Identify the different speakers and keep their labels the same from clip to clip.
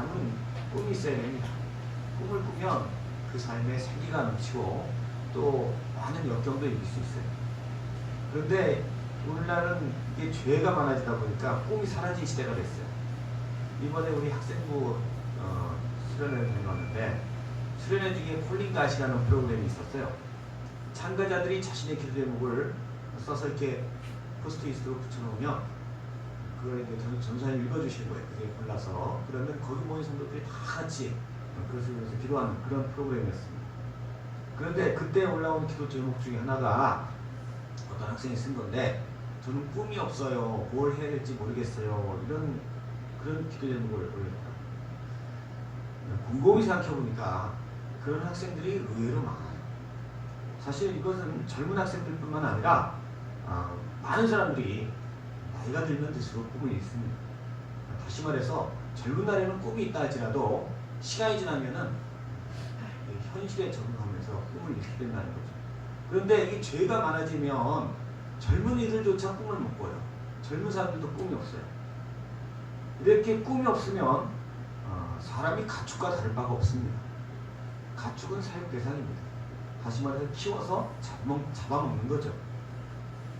Speaker 1: 사람은 꿈이 있어야 됩니다. 꿈을 꾸면 그 삶에 생기가 넘치고 또 많은 역경도 이길 수 있어요. 그런데 오늘날은 이게 죄가 많아지다 보니까 꿈이 사라진 시대가 됐어요. 이번에 우리 학생부 수련회를 다녀왔는데 수련회 중에 콜링가시라는 프로그램이 있었어요. 참가자들이 자신의 기도 제목을 써서 이렇게 포스트잇으로 붙여놓으면 그걸 이제 전사님 읽어주시는 거예요. 그게 골라서. 그러면 거기 모인 성도들이 다 같이 그것을 위해서 기도하는 그런 프로그램이었습니다. 그런데 그때 올라온 기도 제목 중에 하나가 어떤 학생이 쓴 건데, 저는 꿈이 없어요. 뭘 해야 될지 모르겠어요. 이런 그런 기도 제목을 올렸다. 곰곰이 생각해보니까 그런 학생들이 의외로 많아요. 사실 이것은 젊은 학생들뿐만 아니라 많은 사람들이 나이가 들면 들수록 꿈이 있습니다. 다시 말해서 젊은 날에는 꿈이 있다 할지라도 시간이 지나면은 현실에 적응하면서 꿈을 잃게 된다는 거죠. 그런데 이 죄가 많아지면 젊은이들조차 꿈을 못 꿔요. 젊은 사람들도 꿈이 없어요. 이렇게 꿈이 없으면 사람이 가축과 다를 바가 없습니다. 가축은 사육 대상입니다. 다시 말해서 키워서 잡아먹는 거죠.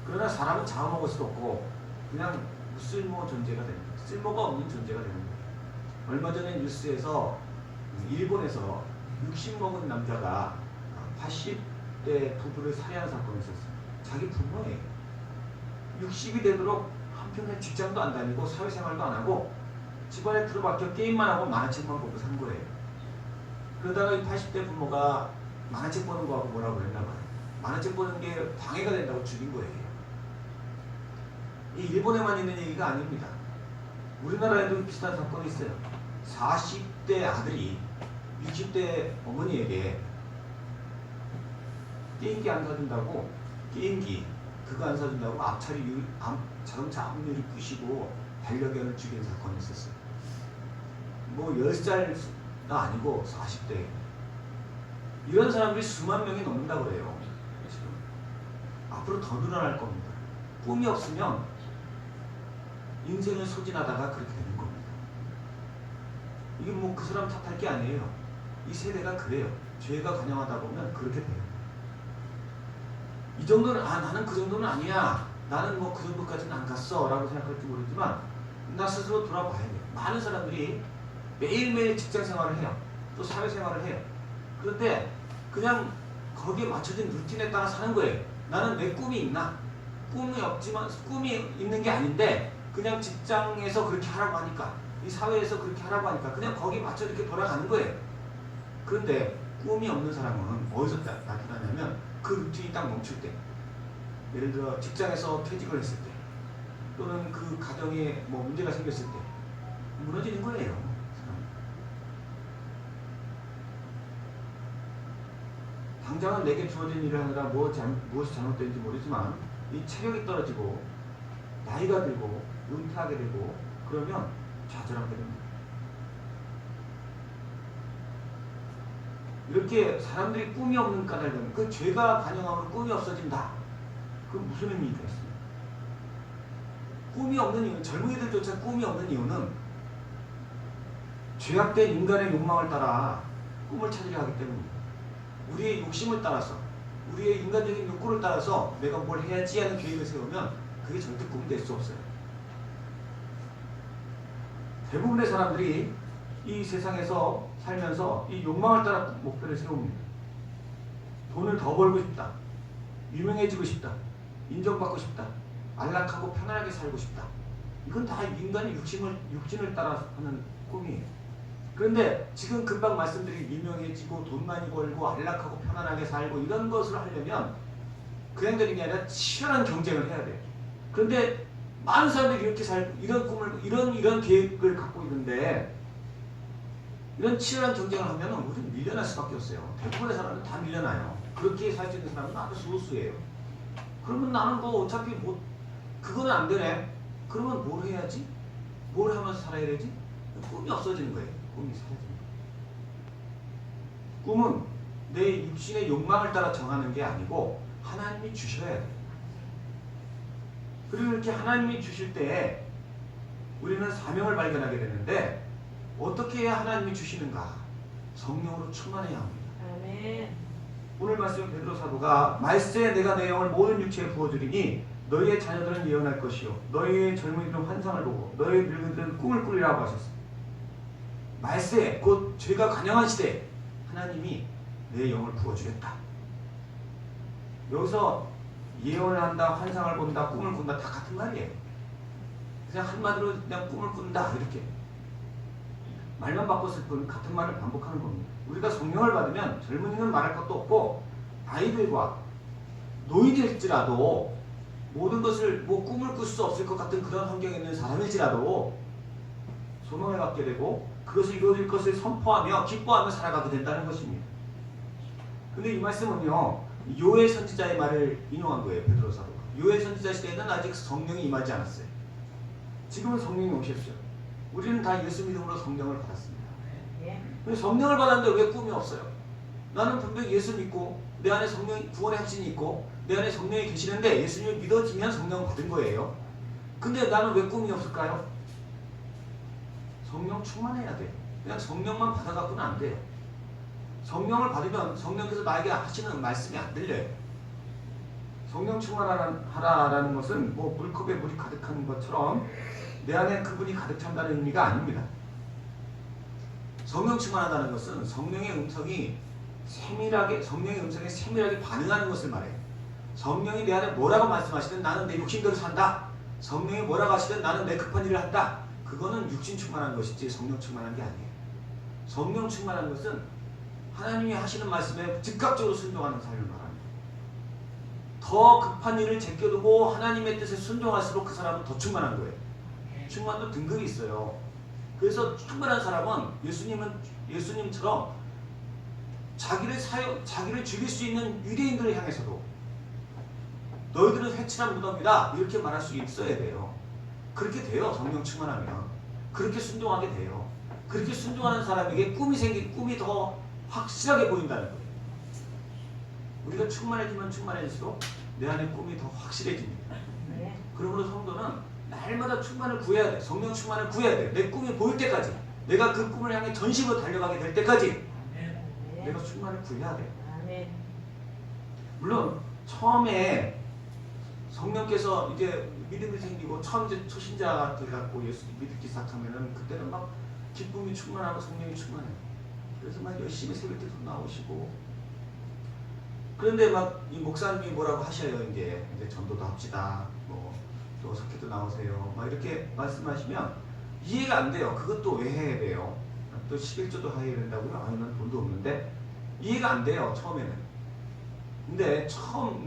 Speaker 1: 그러나 사람은 잡아먹을 수도 없고 그냥 무쓸모 존재가 됩니다. 쓸모가 없는 존재가 되는 거예요. 얼마 전에 뉴스에서 일본에서 60 먹은 남자가 80대 부부를 살해한 사건이 있었어요. 자기 부모예요. 60이 되도록 한평생 직장도 안 다니고 사회생활도 안 하고 집안에 들어박혀 게임만 하고 만화책만 보고 산 거예요. 그러다가 이 80대 부모가 만화책 보는 거하고 뭐라고 했나 봐요. 만화책 보는 게 방해가 된다고 죽인 거예요. 이 일본에만 있는 얘기가 아닙니다. 우리나라에도 비슷한 사건이 있어요. 40대 아들이 60대 어머니에게 게임기 안 사준다고, 게임기 그거 안 사준다고 자동차 앞유리 부시고 반려견을 죽인 사건이 있었어요. 뭐 10살도 아니고 40대. 이런 사람들이 수만 명이 넘는다고 그래요. 지금 앞으로 더 늘어날 겁니다. 꿈이 없으면 인생을 소진하다가 그렇게 되는 겁니다. 이게 뭐 그 사람 탓할 게 아니에요. 이 세대가 그래요. 죄가 관영하다 보면 그렇게 돼요. 이 정도는 나는 그 정도는 아니야. 나는 뭐 그 정도까지는 안 갔어 라고 생각할지 모르지만 나 스스로 돌아봐야 돼요. 많은 사람들이 매일매일 직장생활을 해요. 또 사회생활을 해요. 그런데 그냥 거기에 맞춰진 루틴에 따라 사는 거예요. 나는 내 꿈이 있나? 꿈이 없지만, 꿈이 있는 게 아닌데 그냥 직장에서 그렇게 하라고 하니까, 이 사회에서 그렇게 하라고 하니까 그냥 거기에 맞춰 이렇게 돌아가는 거예요. 그런데 꿈이 없는 사람은 어디서 나타나냐면 그 루틴이 딱 멈출 때, 예를 들어 직장에서 퇴직을 했을 때, 또는 그 가정에 뭐 문제가 생겼을 때 무너지는 거예요. 당장은 내게 주어진 일을 하느라 무엇이 잘못된지 모르지만 이 체력이 떨어지고 나이가 들고 은퇴하게 되고 그러면 좌절하게 됩니다. 이렇게 사람들이 꿈이 없는 까닭은 그 죄가 반영하면 꿈이 없어진다. 그 무슨 의미가 있습니까? 꿈이 없는 이유는, 젊은이들조차 꿈이 없는 이유는 죄악된 인간의 욕망을 따라 꿈을 찾으려 하기 때문입니다. 우리의 욕심을 따라서, 우리의 인간적인 욕구를 따라서 내가 뭘 해야지 하는 계획을 세우면 그게 절대 꿈이 될 수 없어요. 대부분의 사람들이 이 세상에서 살면서 이 욕망을 따라 목표를 세웁니다. 돈을 더 벌고 싶다. 유명해지고 싶다. 인정받고 싶다. 안락하고 편안하게 살고 싶다. 이건 다 인간의 육신을 따라 하는 꿈이에요. 그런데 지금 금방 말씀드린 유명해지고 돈 많이 벌고 안락하고 편안하게 살고 이런 것을 하려면 그냥 되는 게 아니라 치열한 경쟁을 해야 돼요. 그런데 많은 사람들이 이렇게 살고 이런 꿈을, 이런 계획을 갖고 있는데 이런 치열한 경쟁을 하면 우리는 밀려날 수밖에 없어요. 대부분의 사람은 다 밀려나요. 그렇게 살 수 있는 사람은 아주 소수예요. 그러면 나는 뭐 어차피 뭐 그거는 안 되네. 그러면 뭘 해야지? 뭘 하면서 살아야 되지? 꿈이 없어지는 거예요. 꿈이 사라지는 거예요. 꿈은 내 육신의 욕망을 따라 정하는 게 아니고 하나님이 주셔야 돼요. 그리고 이렇게 하나님이 주실 때 우리는 사명을 발견하게 되는데 어떻게 해야 하나님이 주시는가? 성령으로 충만해야 합니다.
Speaker 2: 아멘.
Speaker 1: 오늘 말씀 베드로 사도가 말세에 내가 내 영을 모든 육체에 부어주리니 너희의 자녀들은 예언할 것이요 너희의 젊은이들은 환상을 보고 너희의 늙은이들은 꿈을 꾸리라고 하셨습니다. 말세 곧 죄가 관영한 시대에 하나님이 내 영을 부어주겠다. 여기서 예언을 한다, 환상을 본다, 꿈을 꾼다 다 같은 말이에요. 그냥 한마디로 그냥 꿈을 꾼다 이렇게 말만 바꿨을 뿐 같은 말을 반복하는 겁니다. 우리가 성령을 받으면 젊은이는 말할 것도 없고 아이들과 노인일지라도 모든 것을 꿈을 꿀 수 없을 것 같은 그런 환경에 있는 사람일지라도 소망을 갖게 되고 그것을 이루어질 것을 선포하며 기뻐하며 살아가게 된다는 것입니다. 근데 이 말씀은요 요엘 선지자의 말을 인용한 거예요. 베드로 사도가. 요엘 선지자 시대에는 아직 성령이 임하지 않았어요. 지금은 성령이 오셨죠. 우리는 다 예수 믿음으로 성령을 받았습니다. 근데 성령을 받았는데 왜 꿈이 없어요? 나는 분명히 예수 믿고 내 안에 성령 구원의 확신이 있고 내 안에 성령이 계시는데 예수님을 믿어지면 성령 받은 거예요. 근데 나는 왜 꿈이 없을까요? 성령 충만해야 돼요. 그냥 성령만 받아갖고는 안 돼요. 성령을 받으면 성령께서 나에게 하시는 말씀이 안 들려요. 성령 충만하라는 것은 뭐 물컵에 물이 가득한 것처럼 내 안에 그분이 가득 찬다는 의미가 아닙니다. 성령 충만하다는 것은 성령의 음성에 세밀하게 반응하는 것을 말해요. 성령이 내 안에 뭐라고 말씀하시든 나는 내 욕심대로 산다. 성령이 뭐라고 하시든 나는 내 급한 일을 한다. 그거는 육신 충만한 것이지 성령 충만한 게 아니에요. 성령 충만한 것은 하나님이 하시는 말씀에 즉각적으로 순종하는 삶을 말합니다. 더 급한 일을 제껴두고 하나님의 뜻에 순종할수록 그 사람은 더 충만한 거예요. 충만도 등급이 있어요. 그래서 충만한 사람은 예수님처럼 자기를 죽일 수 있는 유대인들을 향해서도 너희들은 회칠한 무덤이다 이렇게 말할 수 있어야 돼요. 그렇게 돼요. 성령 충만하면 그렇게 순종하게 돼요. 그렇게 순종하는 사람에게 꿈이 더 확실하게 보인다는 거예요. 우리가 충만해지면 충만해질수록 내 안에 꿈이 더 확실해집니다. 그러므로 성도는 날마다 충만을 구해야 돼. 성령 충만을 구해야 돼. 내 꿈이 보일 때까지, 내가 그 꿈을 향해 전심으로 달려가게 될 때까지 내가 충만을 구해야 돼. 물론 처음에 성령께서 이제 믿음이 생기고 처음 이제 초신자가 돼갖고 예수 믿기 시작하면은 그때는 막 기쁨이 충만하고 성령이 충만해요. 그래서 막 열심히 새벽기도 나오시고 그런데 막 이 목사님이 뭐라고 하셔요. 이제 전도도 합시다. 또 석회도 나오세요. 막 이렇게 말씀하시면 이해가 안 돼요. 그것도 왜 해야 돼요? 또 11조도 해야 된다고요? 아니면 돈도 없는데 이해가 안 돼요. 처음에는. 근데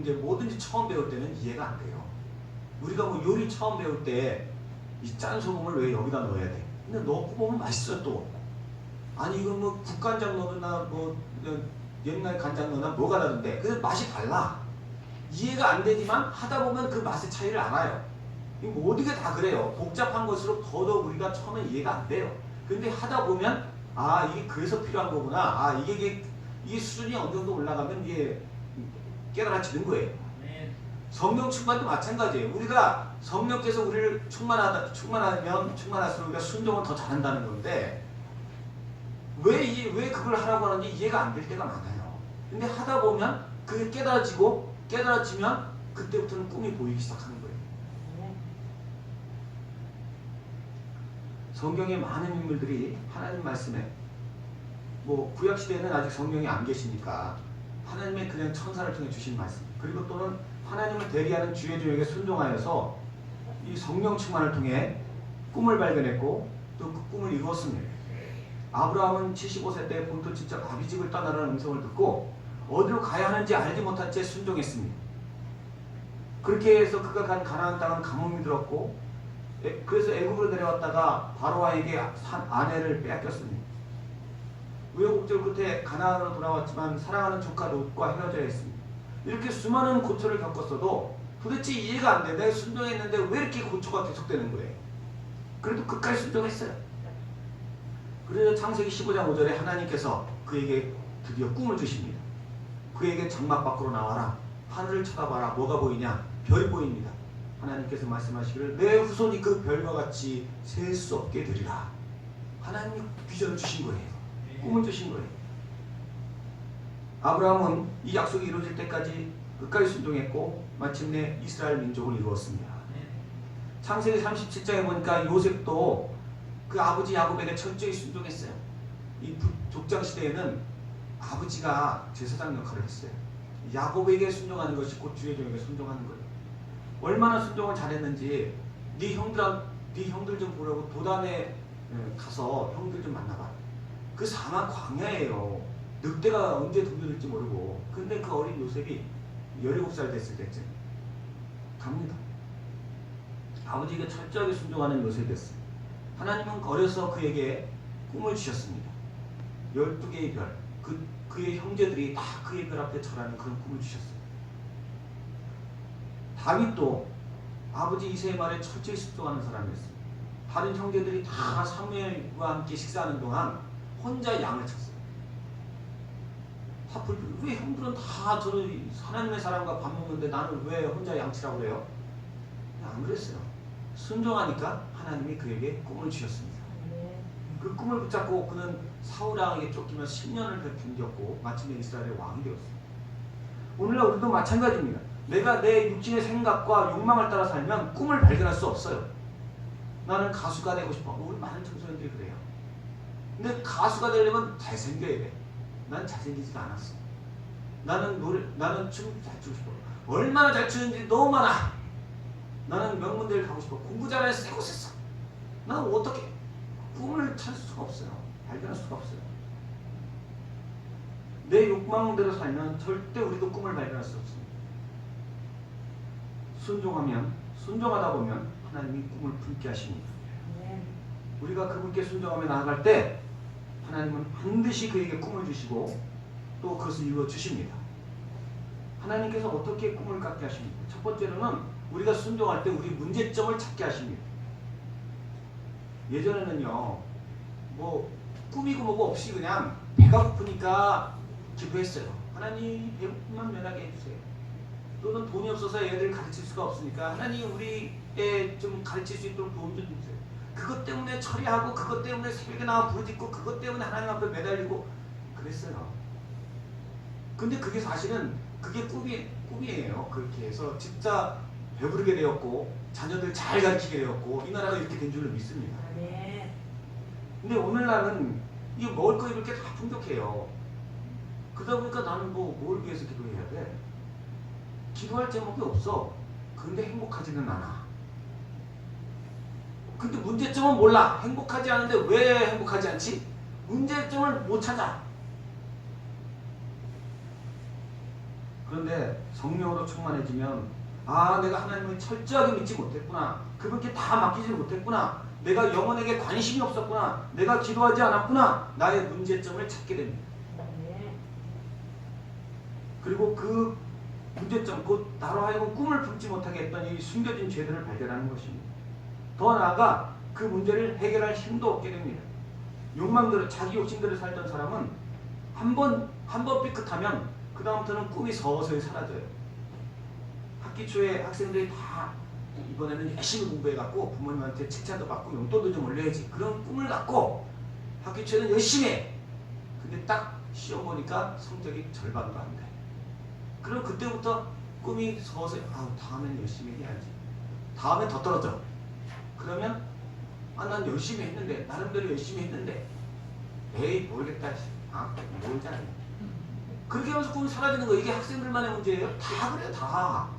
Speaker 1: 이제 뭐든지 처음 배울 때는 이해가 안 돼요. 우리가 뭐 요리 처음 배울 때 이 짠 소금을 왜 여기다 넣어야 돼? 근데 넣고 보면 맛있어 또. 아니 이건 뭐 국간장 넣으나 뭐 옛날 간장 넣으나 뭐가 다른데 그 맛이 달라. 이해가 안 되지만 하다 보면 그 맛의 차이를 알아요. 모든 게 다 그래요. 복잡한 것으로 더더욱 우리가 처음에 이해가 안 돼요. 근데 하다 보면 이게 그래서 필요한 거구나. 이게 수준이 어느 정도 올라가면 이게 깨달아지는 거예요. 성령 충만도 마찬가지예요. 우리가 성령께서 우리를 충만할수록 우리가 순종을 더 잘한다는 건데 왜 그걸 하라고 하는지 이해가 안 될 때가 많아요. 근데 하다 보면 그게 깨달아지면 그때부터는 꿈이 보이기 시작하는 거예요. 성경의 많은 인물들이 하나님 말씀에 구약 시대에는 아직 성령이 안 계시니까 하나님의 그냥 천사를 통해 주신 말씀 그리고 또는 하나님을 대리하는 주의 종에게 순종하여서 이 성령 충만을 통해 꿈을 발견했고 또 그 꿈을 이루었습니다. 아브라함은 75세 때 본토 친척 아비집을 떠나라는 음성을 듣고 어디로 가야 하는지 알지 못한 채 순종했습니다. 그렇게 해서 그가 간 가나안 땅은 가뭄이 들었고 그래서 애굽으로 내려왔다가 바로와에게 아내를 빼앗겼습니다. 우여곡절 끝에 가나안으로 돌아왔지만 사랑하는 조카 롯과 헤어져야 했습니다. 이렇게 수많은 고초를 겪었어도 도대체 이해가 안 돼. 내가 순종했는데 왜 이렇게 고초가 계속되는 거예요? 그래도 끝까지 순종했어요. 그래서 창세기 15장 5절에 하나님께서 그에게 드디어 꿈을 주십니다. 그에게 장막 밖으로 나와라. 하늘을 쳐다봐라. 뭐가 보이냐? 별이 보입니다. 하나님께서 말씀하시기를 내 후손이 그 별과 같이 셀 수 없게 되리라. 하나님이 비전을 주신 거예요. 꿈을 주신 거예요. 아브라함은 이 약속이 이루어질 때까지 끝까지 순종했고 마침내 이스라엘 민족을 이루었습니다. 창세기 37장에 보니까 요셉도 그 아버지 야곱에게 철저히 순종했어요. 이 족장 시대에는 아버지가 제사장 역할을 했어요. 야곱에게 순종하는 것이 곧 주의 종에게 순종하는 거예요. 얼마나 순종을 잘했는지 네 형들 좀 보려고 도단에 가서 형들 좀 만나봐. 그 사막 광야예요. 늑대가 언제 덤벼들지 모르고. 근데 그 어린 요셉이 17살 됐을 때쯤 갑니다. 아버지에게 철저하게 순종하는 요셉이었어요. 하나님은 어려서 그에게 꿈을 주셨습니다. 12개의 별, 그의 형제들이 다 그의 별 앞에 절하는 그런 꿈을 주셨어요. 다윗도 아버지 이새의 말에 철저히 순종하는 사람이었어요. 다른 형제들이 다 사무엘과 함께 식사하는 동안 혼자 양을 쳤어요. 왜 형들은 다 저런 하나님의 사람과 밥 먹는데 나는 왜 혼자 양치라고 그래요? 안 그랬어요. 순종하니까 하나님이 그에게 꿈을 주셨습니다. 그 꿈을 붙잡고 그는 사울왕에게 쫓기면서 10년을 견뎠고 마침내 이스라엘의 왕이 되었어요. 오늘날 우리도 마찬가지입니다. 내가 내 육신의 생각과 욕망을 따라 살면 꿈을 발견할 수 없어요. 나는 가수가 되고 싶어. 우리 많은 청소년들이 그래요. 근데 가수가 되려면 잘생겨야 돼. 난 잘생기지가 않았어. 나는 춤 잘 추고 싶어. 얼마나 잘 추는지 너무 많아. 나는 명문대를 가고 싶어. 공부 잘해서 새 곳에 있어. 나는 어떻게 꿈을 찾을 수가 없어요. 발견할 수가 없어요. 내 욕망대로 살면 절대 우리도 꿈을 발견할 수 없습니다. 순종하다 보면 하나님이 꿈을 품게 하십니다. 우리가 그분께 순종하며 나아갈 때 하나님은 반드시 그에게 꿈을 주시고 또 그것을 이루어 주십니다. 하나님께서 어떻게 꿈을 갖게 하십니까? 첫 번째로는 우리가 순종할 때 우리 문제점을 찾게 하십니다. 예전에는요, 뭐 꿈이고 뭐고 없이 그냥 배가 고프니까 기도했어요. 하나님 배고픔만 면하게 해주세요. 또는 돈이 없어서 애들 가르칠 수가 없으니까 하나님 우리 애 좀 가르칠 수 있도록 도움 좀 주세요. 그것 때문에 처리하고 그것 때문에 새벽에 나와 부르짖고 그것 때문에 하나님 앞에 매달리고 그랬어요. 근데 그게 사실은 그게 꿈이에요. 그렇게 해서 진짜 배부르게 되었고 자녀들 잘 가르치게 되었고 이 나라가 이렇게 된 줄로 믿습니다. 근데 오늘날은 이 먹을 거 입을 게 다 풍족해요. 그러다 보니까 나는 뭘 위해서 기도해야 돼? 기도할 제목이 없어. 근데 행복하지는 않아. 근데 문제점은 몰라. 행복하지 않은데 왜 행복하지 않지? 문제점을 못 찾아. 그런데 성령으로 충만해지면 내가 하나님을 철저하게 믿지 못했구나. 그분께 다 맡기지 못했구나. 내가 영혼에게 관심이 없었구나. 내가 기도하지 않았구나. 나의 문제점을 찾게 됩니다. 그리고 그 문제점, 곧 나로 하여금 꿈을 품지 못하게 했던 이 숨겨진 죄들을 발견하는 것입니다. 더 나아가 그 문제를 해결할 힘도 얻게 됩니다. 욕망대로 자기 욕심대로 살던 사람은 한 번 삐끗하면 그 다음부터는 꿈이 서서히 사라져요. 학기 초에 학생들이 다 이번에는 열심히 공부해갖고 부모님한테 칭찬도 받고 용돈도 좀 올려야지. 그런 꿈을 갖고 학기 초에는 열심히 해. 근데 딱 시험 보니까 성적이 절반도 안 돼. 그럼 그때부터 꿈이 서서히 다음엔 열심히 해야지. 다음엔 더 떨어져. 그러면 난 열심히 했는데 나름대로 열심히 했는데 에이 모르겠다. 모르잖아. 그렇게 하면서 꿈이 사라지는 거예요. 이게 학생들만의 문제예요? 다 그래요. 다.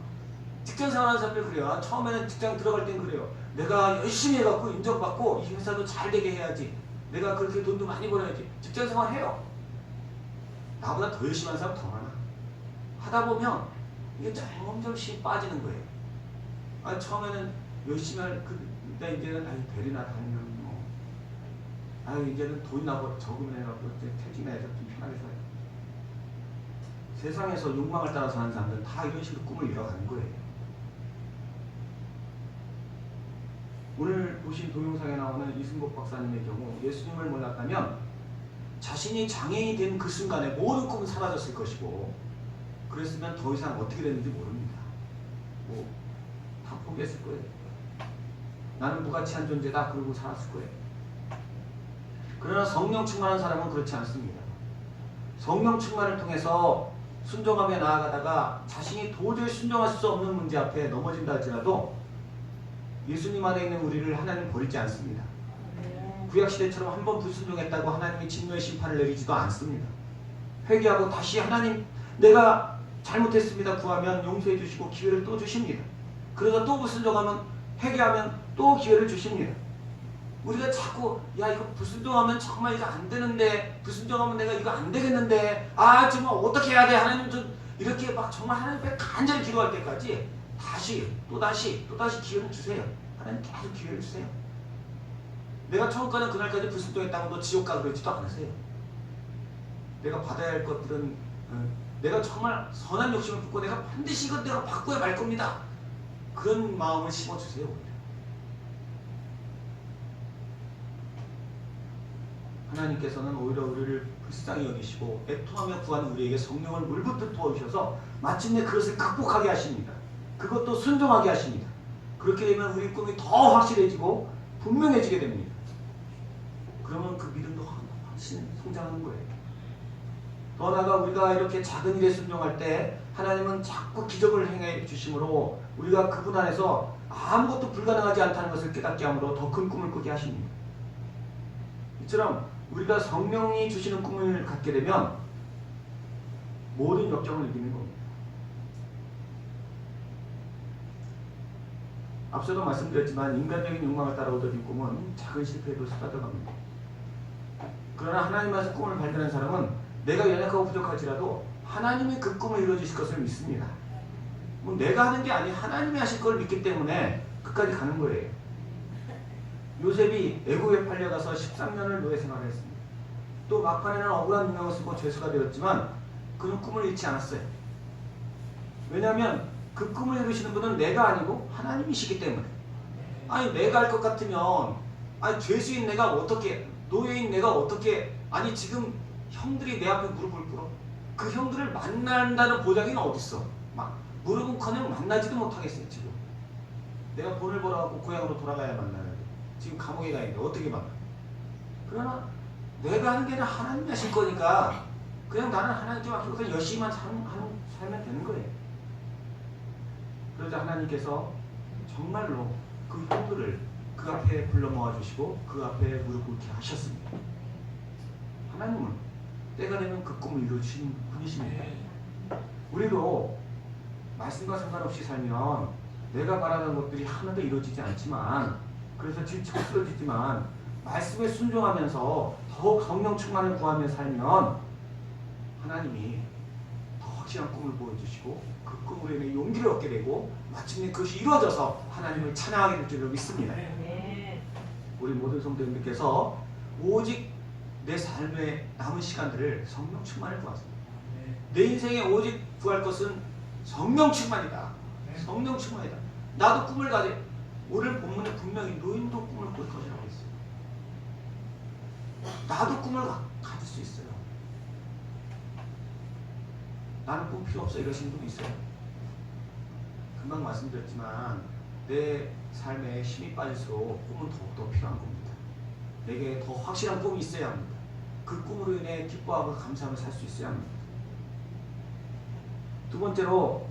Speaker 1: 직장 생활하는 사람들 그래요. 처음에는 직장 들어갈 땐 그래요. 내가 열심히 해갖고 인정받고 이 회사도 잘 되게 해야지. 내가 그렇게 돈도 많이 벌어야지. 직장 생활 해요. 나보다 더 열심히 하는 사람 더 많아. 하다 보면 이게 점점씩 빠지는 거예요. 처음에는 열심히 근데 이제는 별이나 다니면 이제는 돈 나고 적으면 해갖고 퇴직해서 좀 편하게 살아요. 세상에서 욕망을 따라 사는 사람들은 다 이런 식으로 꿈을 이뤄가는 거예요. 오늘 보신 동영상에 나오는 이승복 박사님의 경우 예수님을 몰랐다면 자신이 장애인이 된 그 순간에 모든 꿈은 사라졌을 것이고 그랬으면 더 이상 어떻게 됐는지 모릅니다. 다 포기했을 거예요. 나는 무가치한 존재다 그러고 살았을 거예요. 그러나 성령 충만한 사람은 그렇지 않습니다. 성령 충만을 통해서 순종하며 나아가다가 자신이 도저히 순종할 수 없는 문제 앞에 넘어진다 할지라도 예수님 안에 있는 우리를 하나님 버리지 않습니다. 구약시대처럼 한 번 불순종했다고 하나님이 진노의 심판을 내리지도 않습니다. 회개하고 다시 하나님 내가 잘못했습니다 구하면 용서해 주시고 기회를 또 주십니다. 그러다 또 불순종하면 회개하면 또 기회를 주십니다. 우리가 자꾸 야 이거 불순종하면 정말 이거 안 되는데 불순종하면 내가 이거 안 되겠는데 아 정말 어떻게 해야 돼 하나님 좀 이렇게 막 정말 하나님 앞에 간절히 기도할 때까지 다시 기회를 주세요. 하나님 계속 기회를 주세요. 내가 처음 가는 그날까지 불순종했다고 너 지옥 가 그러지도 않으세요. 내가 받아야 할 것들은 내가 정말 선한 욕심을 품고 내가 반드시 이건 내가 바꿔야 말 겁니다. 그런 마음을 심어주세요. 하나님께서는 오히려 우리를 불쌍히 여기시고 애통하며 구하는 우리에게 성령을 물붓듯 부어주셔서 마침내 그것을 극복하게 하십니다. 그것도 순종하게 하십니다. 그렇게 되면 우리 꿈이 더 확실해지고 분명해지게 됩니다. 그러면 그 믿음도 훨씬 성장하는 거예요. 더 나아가 우리가 이렇게 작은 일에 순종할 때 하나님은 자꾸 기적을 행해 주심으로 우리가 그분 안에서 아무것도 불가능하지 않다는 것을 깨닫게 함으로 더 큰 꿈을 꾸게 하십니다. 이처럼 우리가 성령이 주시는 꿈을 갖게 되면 모든 역정을 이기는 겁니다. 앞서도 말씀드렸지만 인간적인 욕망을 따라 얻어진 꿈은 작은 실패에도 쏟아져갑니다. 그러나 하나님 안에서 꿈을 발견한 사람은 내가 연약하고 부족할지라도 하나님이 그 꿈을 이루어주실 것을 믿습니다. 뭐 내가 하는 게 아니라 하나님이 하실 걸 믿기 때문에 끝까지 가는 거예요. 요셉이 애국에 팔려가서 13년을 노예 생활을 했습니다. 또 막판에는 억울한 누명을 쓰고 죄수가 되었지만 그는 꿈을 잃지 않았어요. 왜냐하면 그 꿈을 이루시는 분은 내가 아니고 하나님이시기 때문에. 아니 내가 할 것 같으면 아니 죄수인 내가 어떻게 노예인 내가 어떻게 아니 지금 형들이 내 앞에 무릎을 꿇어? 그 형들을 만난다는 보장이 어딨어? 막 무릎은커녕 만나지도 못하겠어요. 지금 내가 돈을 벌어갖고 고향으로 돌아가야 만나는데 지금 감옥에 가 있는데 어떻게 만나? 그러나 내가 하는 게 아니라 하나님이 하실 거니까 그냥 나는 하나님께 맡기고 열심히만 살면 되는 거예요. 그러자 하나님께서 정말로 그 형들을 그 앞에 불러 모아주시고 그 앞에 무릎 꿇게 하셨습니다. 하나님은 때가 되면 그 꿈을 이루어주신 분이십니다. 우리도 말씀과 상관없이 살면 내가 바라는 것들이 하나도 이루어지지 않지만 그래서 지치고 쓰러지지만 말씀에 순종하면서 더욱 성령 충만을 구하며 살면 하나님이 더 확실한 꿈을 보여주시고 그 꿈으로 인해 용기를 얻게 되고 마침내 그것이 이루어져서 하나님을 찬양하게 될 줄을 믿습니다. 우리 모든 성도님들께서 오직 내 삶의 남은 시간들을 성령 충만을 구하십니다. 내 인생에 오직 구할 것은 성령 충만이다. 성령 충만이다. 나도 꿈을 가져. 오늘 본문에 분명히 노인도 꿈을 꿀 것이라고 했어요. 나도 꿈을 가질 수 있어요. 나는 꿈 필요 없어 이러시는 분이 있어요. 금방 말씀드렸지만 내 삶에 힘이 빠질수록 꿈은 더욱더 필요한 겁니다. 내게 더 확실한 꿈이 있어야 합니다. 그 꿈으로 인해 기뻐하고 감사하며 살 수 있어야 합니다. 두 번째로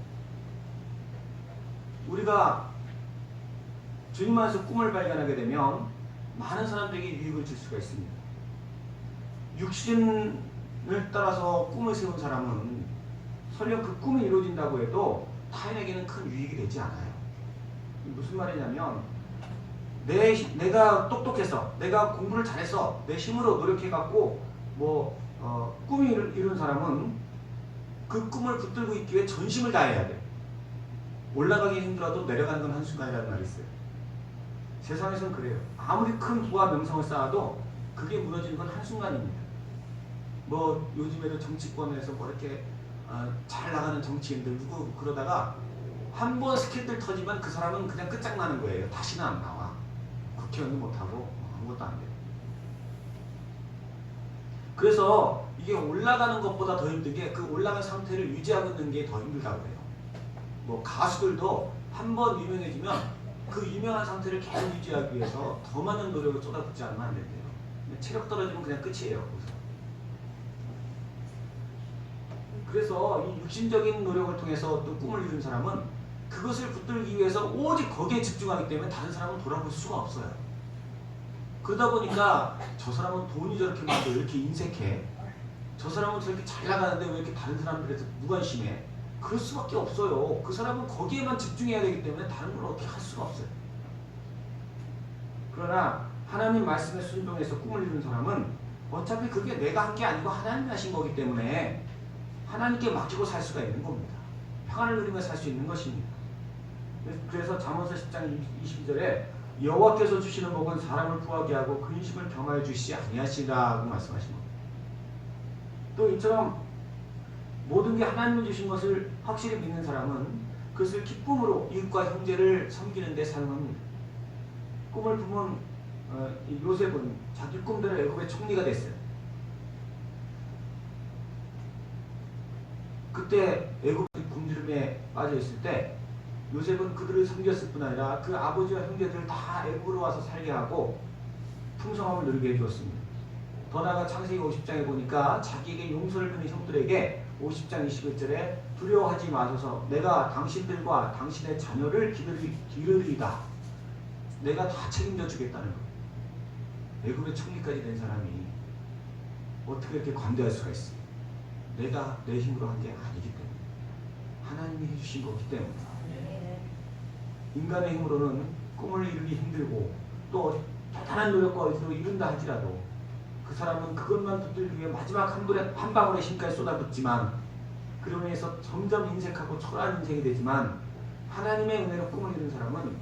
Speaker 1: 우리가 주님 안에서 꿈을 발견하게 되면 많은 사람들에게 유익을 줄 수가 있습니다. 육신을 따라서 꿈을 세운 사람은 설령 그 꿈이 이루어진다고 해도 타인에게는 큰 유익이 되지 않아요. 무슨 말이냐면 내가 똑똑해서 내가 공부를 잘해서 내 힘으로 노력해갖고 꿈을 이룬 사람은 그 꿈을 붙들고 있기 위해 전심을 다해야 돼. 올라가기 힘들어도 내려가는 건 한순간이라는 말이 있어요. 세상에서는 그래요. 아무리 큰 부와 명성을 쌓아도 그게 무너지는 건 한순간입니다. 요즘에도 정치권에서 이렇게 잘 나가는 정치인들 누구 그러다가 한번 스캔들 터지면 그 사람은 그냥 끝장나는 거예요. 다시는 안 나와. 국회의원도 못하고 아무것도 안 돼요. 그래서 이게 올라가는 것보다 더 힘든 게 그 올라간 상태를 유지하고 있는 게 더 힘들다고 해요. 가수들도 한번 유명해지면 그 유명한 상태를 계속 유지하기 위해서 더 많은 노력을 쏟아붓지 않으면 안 된대요. 체력 떨어지면 그냥 끝이에요. 그래서 이 육신적인 노력을 통해서 어떤 꿈을 이룬 사람은 그것을 붙들기 위해서 오직 거기에 집중하기 때문에 다른 사람은 돌아볼 수가 없어요. 그러다 보니까 저 사람은 돈이 저렇게 많은데 왜 이렇게 인색해? 저 사람은 저렇게 잘 나가는데 왜 이렇게 다른 사람들에서 무관심해? 그럴 수밖에 없어요. 그 사람은 거기에만 집중해야 되기 때문에 다른 걸 어떻게 할 수가 없어요. 그러나 하나님 말씀에 순종해서 꿈을 이룬 사람은 어차피 그게 내가 한 게 아니고 하나님이 하신 거기 때문에 하나님께 맡기고 살 수가 있는 겁니다. 평안을 누리며 살 수 있는 것입니다. 그래서 잠언서 10장 22절에 여호와께서 주시는 복은 사람을 부하게 하고 근심을 겸하여 주시지 아니하시라고 말씀하신 겁니다. 또 이처럼 모든 게 하나님이 주신 것을 확실히 믿는 사람은 그것을 기쁨으로 이웃과 형제를 섬기는 데 사용합니다. 꿈을 꾸면 요셉은 자기 꿈대로 애굽의 총리가 됐어요. 그때 애굽 굶주림에 빠져 있을 때 요셉은 그들을 섬겼을 뿐 아니라 그 아버지와 형제들을 다 애굽으로 와서 살게 하고 풍성함을 누리게 해주었습니다. 더 나아가 창세기 50장에 보니까 자기에게 용서를 받는 형들에게 50장 21절에 두려워하지 마소서 내가 당신들과 당신의 자녀를 기르리이다. 내가 다 책임져 주겠다는 거예요. 애굽의 총리까지 된 사람이 어떻게 이렇게 관대할 수가 있어요? 내가 내 힘으로 한 게 아니기 때문에 하나님이 해주신 거기 때문에 인간의 힘으로는 꿈을 이루기 힘들고 또 대단한 노력과 의지로 이룬다 할지라도 그 사람은 그것만 붙들기 위해 마지막 한 방울의 힘까지 쏟아붓지만 그로 인해서 점점 인색하고 초라한 인생이 되지만 하나님의 은혜로 꿈을 이룬 사람은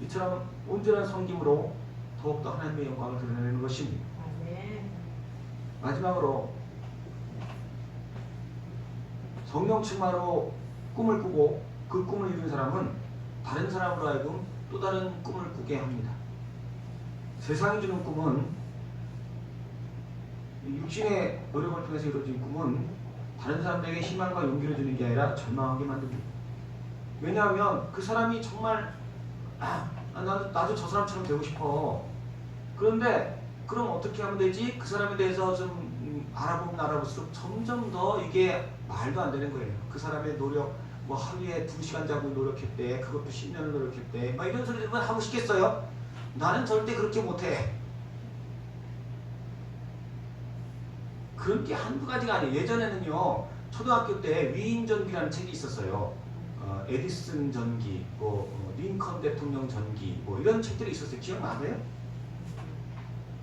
Speaker 1: 이처럼 온전한 섬김으로 더욱더 하나님의 영광을 드러내는 것입니다. 마지막으로 성령 충만으로 꿈을 꾸고 그 꿈을 이룬 사람은 다른 사람으로 하여금 또 다른 꿈을 꾸게 합니다. 세상이 주는 꿈은 육신의 노력을 통해서 이루어진 꿈은 다른 사람들에게 희망과 용기를 주는 게 아니라 절망하게 만듭니다. 왜냐하면 그 사람이 정말 나도 저 사람처럼 되고 싶어. 그런데 그럼 어떻게 하면 되지? 그 사람에 대해서 좀 알아보면 알아볼수록 점점 더 이게 말도 안 되는 거예요. 그 사람의 노력, 뭐 하루에 2시간 자고 노력했대. 그것도 10년을 노력했대. 막 이런 소리 들으면 하고 싶겠어요? 나는 절대 그렇게 못해. 그런 게 한두 가지가 아니에요. 예전에는요. 초등학교 때 위인전기라는 책이 있었어요. 에디슨 전기, 링컨 대통령 전기, 이런 책들이 있었어요. 기억나세요?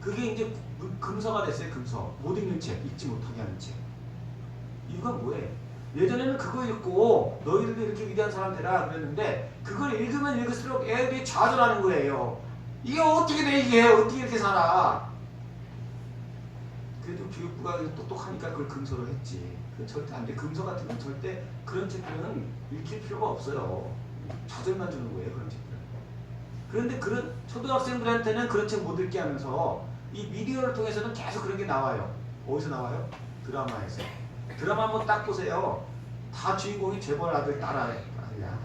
Speaker 1: 그게 이제 금서가 됐어요. 금서. 못 읽는 책, 읽지 못하게 하는 책. 이유가 뭐예요? 예전에는 그거 읽고 너희들도 이렇게 위대한 사람 되라 그랬는데 그걸 읽으면 읽을수록 애들이 좌절하는 거예요. 이게 어떻게 돼 이게? 어떻게 이렇게 살아? 그래도 교육부가 똑똑하니까 그걸 금서로 했지. 그건 절대 안 돼. 금서 같은 건 절대 그런 책들은 읽힐 필요가 없어요. 좌절만 주는 거예요. 그런 책들은. 그런데 그런 초등학생들한테는 그런 책 못 읽게 하면서 이 미디어를 통해서는 계속 그런 게 나와요. 어디서 나와요? 드라마에서. 드라마 한번 딱 보세요. 다 주인공이 재벌 아들 딸이야.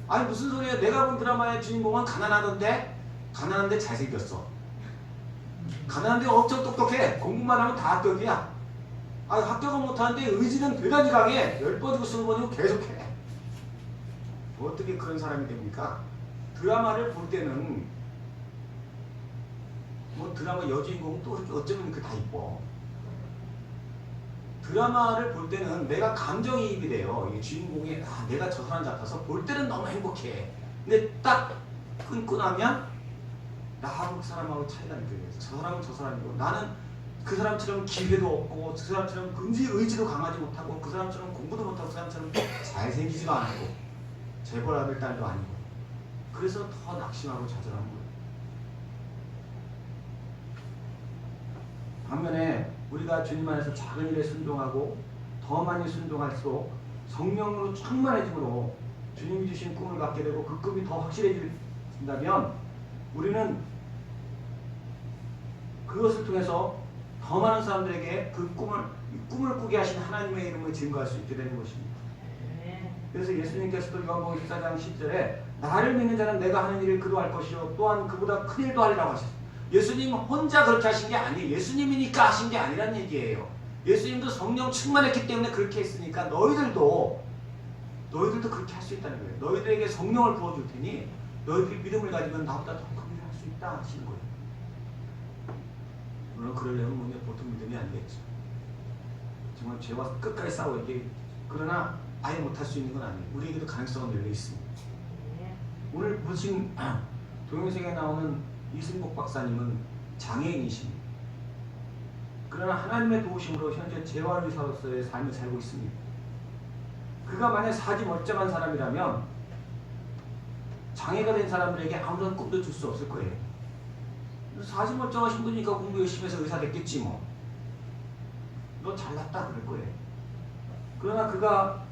Speaker 1: 아니 무슨 소리야. 내가 본 드라마의 주인공은 가난하던데 가난한데 잘생겼어. 가난한데 엄청 똑똑해. 공부만 하면 다 합격이야. 합격은 못하는데 의지는 대단히 강해. 10번이고 20번이고 계속해. 어떻게 그런 사람이 됩니까? 드라마를 볼 때는 드라마 여주인공은 또 그렇게 어쩌면 다 이뻐. 드라마를 볼 때는 내가 감정이입이 돼요. 이 주인공이 내가 저 사람 같아서 볼 때는 너무 행복해. 근데 딱 끊고 나면 나하고 그 사람하고 차이가 느껴져요. 저 사람은 저 사람이고 나는 그 사람처럼 기회도 없고 그 사람처럼 의지도 강하지 못하고 그 사람처럼 공부도 못하고 그 사람처럼 잘생기지도 않고 재벌 아들 딸도 아니고 그래서 더 낙심하고 좌절하는 거예요. 반면에 우리가 주님 안에서 작은 일에 순종하고 더 많이 순종할수록 성령으로 충만해짐으로 주님이 주신 꿈을 갖게 되고 그 꿈이 더 확실해진다면 우리는 그것을 통해서 더 많은 사람들에게 그 꿈을 꾸게 하신 하나님의 이름을 증거할 수 있게 되는 것입니다. 그래서 예수님께서도 요한복음 14장 10절에 나를 믿는 자는 내가 하는 일을 그도 할 것이요 또한 그보다 큰 일도 하리라고 하셨어요. 예수님 혼자 그렇게 하신 게 아니에요. 예수님이니까 하신 게 아니란 얘기예요. 예수님도 성령 충만했기 때문에 그렇게 했으니까 너희들도 그렇게 할 수 있다는 거예요. 너희들에게 성령을 부어줄 테니 너희들이 믿음을 가지면 나보다 더 큰 일을 할 수 있다 하시는 거예요. 물론 그러려면 뭐 보통 믿음이 아니겠죠. 정말 죄와 끝까지 싸워야 돼. 그러나 아예 못할 수 있는 건 아니에요. 우리에게도 가능성은 열려 있습니다. 오늘 보신 동영상에 나오는 이승복 박사님은 장애인이십니다. 그러나 하나님의 도우심으로 현재 재활의사로서의 삶을 살고 있습니다. 그가 만약 사지 멀쩡한 사람이라면 장애가 된 사람들에게 아무런 꿈도 줄 수 없을 거예요. 사지 멀쩡하신 분이니까 공부 열심히 해서 의사 됐겠지 뭐. 너 잘났다 그럴 거예요. 그러나 그가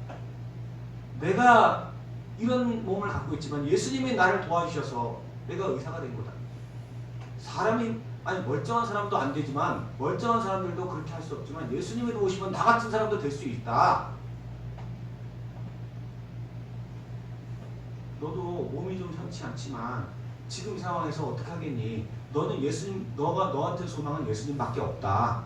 Speaker 1: 내가 이런 몸을 갖고 있지만 예수님이 나를 도와주셔서 내가 의사가 된 거다. 사람이 멀쩡한 사람도 안 되지만 멀쩡한 사람들도 그렇게 할 수 없지만 예수님이 도우시면 나 같은 사람도 될 수 있다. 너도 몸이 좀 현치 않지만 지금 이 상황에서 어떻게 하겠니? 너는 예수님, 너한테 소망은 예수님밖에 없다.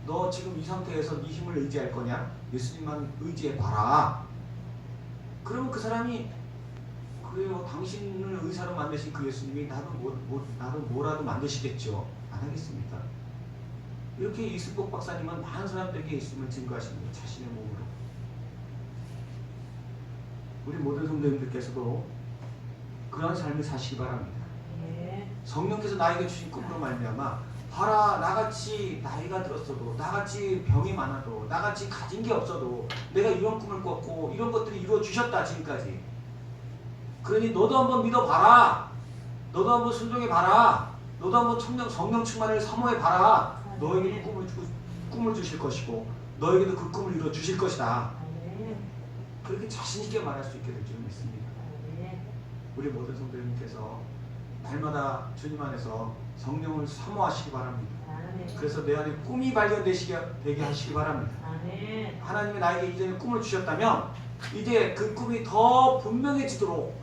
Speaker 1: 너 지금 이 상태에서 네 힘을 의지할 거냐? 예수님만 의지해봐라. 그러면 그 사람이 그래요. 당신을 의사로 만드신 그 예수님이 나도 뭐라도 만드시겠죠. 안 하겠습니까? 이렇게 이승복 박사님은 많은 사람들에게 예수님을 증거하십니다. 자신의 몸으로. 우리 모든 성도님들께서도 그런 삶을 사시기 바랍니다. 성령께서 나에게 주신 꿈으로 말미암아 봐라, 나같이 나이가 들었어도, 나같이 병이 많아도, 나같이 가진 게 없어도 내가 이런 꿈을 꿨고 이런 것들이 이루어주셨다 지금까지. 그러니 너도 한번 믿어봐라. 너도 한번 순종해봐라. 너도 한번 성령 충만을 사모해봐라. 너에게도 꿈을 주실 것이고 너에게도 그 꿈을 이루어주실 것이다. 그렇게 자신있게 말할 수 있게 될 줄 믿습니다. 우리 모든 성도님께서 날마다 주님 안에서 성령을 사모하시기 바랍니다. 그래서 내 안에 꿈이 발견되게 하시기 바랍니다. 하나님이 나에게 이전에 꿈을 주셨다면 이제 그 꿈이 더 분명해지도록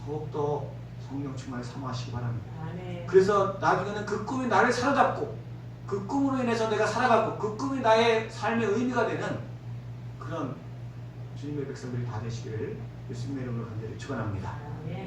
Speaker 1: 더욱더 성령 충만을 사모하시기 바랍니다. 그래서 나중에는 그 꿈이 나를 사로잡고 그 꿈으로 인해서 내가 살아가고 그 꿈이 나의 삶의 의미가 되는 그런 주님의 백성들이 다 되시기를 예수님의 이름으로 간절히 축원합니다.